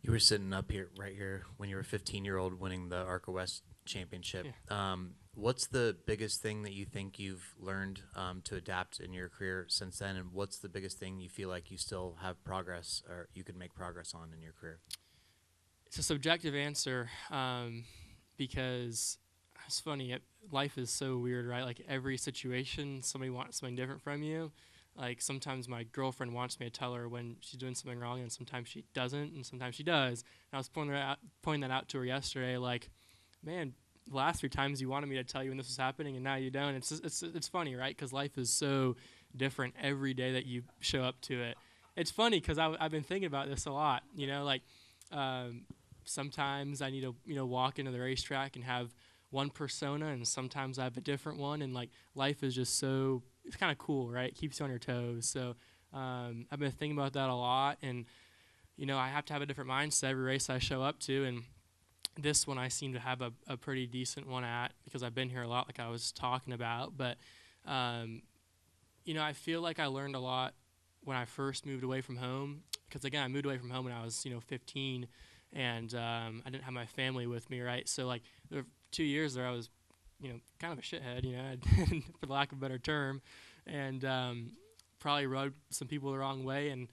You were sitting up here, right here, when you were a 15-year-old winning the ARCA West championship. Yeah. What's the biggest thing that you think you've learned to adapt in your career since then, and what's the biggest thing you feel like you still have progress or you could make progress on in your career? It's a subjective answer because it's funny. Life is so weird, right? Like every situation, somebody wants something different from you. Like sometimes my girlfriend wants me to tell her when she's doing something wrong, and sometimes she doesn't, and sometimes she does. And I was pointing that out to her yesterday. Like, man, the last three times you wanted me to tell you when this was happening, and now you don't. It's funny, right? Because life is so different every day that you show up to it. It's funny because I've been thinking about this a lot. Like um, sometimes I need to walk into the racetrack and have one persona, and sometimes I have a different one. And like life is just so it's kind of cool, right? It keeps you on your toes. So I've been thinking about that a lot, and I have to have a different mindset every race I show up to, and this one I seem to have a pretty decent one at because I've been here a lot, like I was talking about. But um, I feel like I learned a lot when I first moved away from home. Because again, I moved away from home when I was 15, and I didn't have my family with me, right? So like there were 2 years there, I was kind of a shithead, for the lack of a better term, and probably rubbed some people the wrong way, and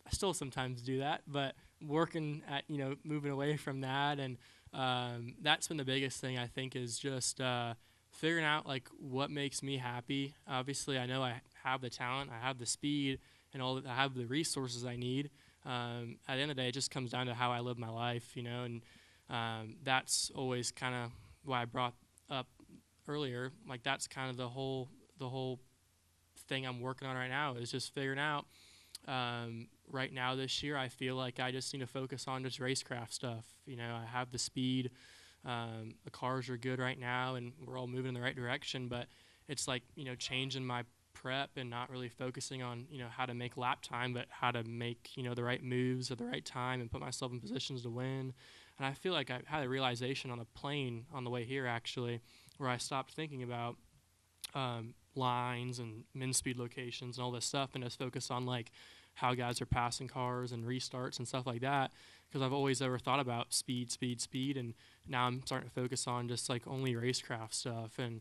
I still sometimes do that. But working at moving away from that, and that's been the biggest thing I think is just figuring out like what makes me happy. Obviously, I know I have the talent, I have the speed, and I have the resources I need. At the end of the day, it just comes down to how I live my life, and that's always kind of why I brought up earlier. Like that's kind of the whole thing I'm working on right now is just figuring out. Right now this year, I feel like I just need to focus on just racecraft stuff. I have the speed. The cars are good right now, and we're all moving in the right direction. But it's like changing my prep and not really focusing on how to make lap time, but how to make the right moves at the right time and put myself in positions to win. And I feel like I had a realization on a plane on the way here actually, where I stopped thinking about lines and min speed locations and all this stuff, and just focus on like how guys are passing cars and restarts and stuff like that. Because I've always ever thought about speed, speed, speed, and now I'm starting to focus on just like only racecraft stuff. And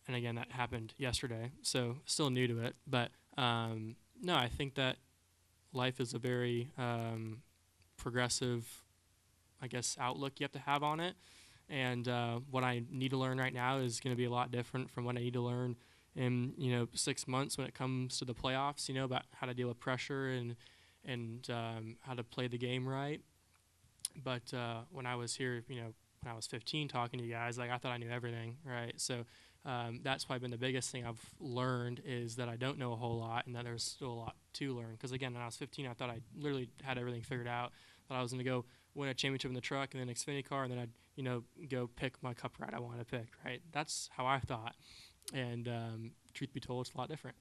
again, that happened yesterday, so still new to it. But no, I think that life is a very progressive, I guess, outlook you have to have on it. And what I need to learn right now is going to be a lot different from what I need to learn in 6 months when it comes to the playoffs. About how to deal with pressure and how to play the game right. But when I was here, when I was 15, talking to you guys, like I thought I knew everything, right? So that's probably been the biggest thing I've learned is that I don't know a whole lot, and that there's still a lot to learn. Because again, when I was 15, I thought I literally had everything figured out. Thought I was going to go win a championship in the truck and then Xfinity car, and then I'd go pick my cup ride I wanted to pick, right? That's how I thought. And truth be told, it's a lot different.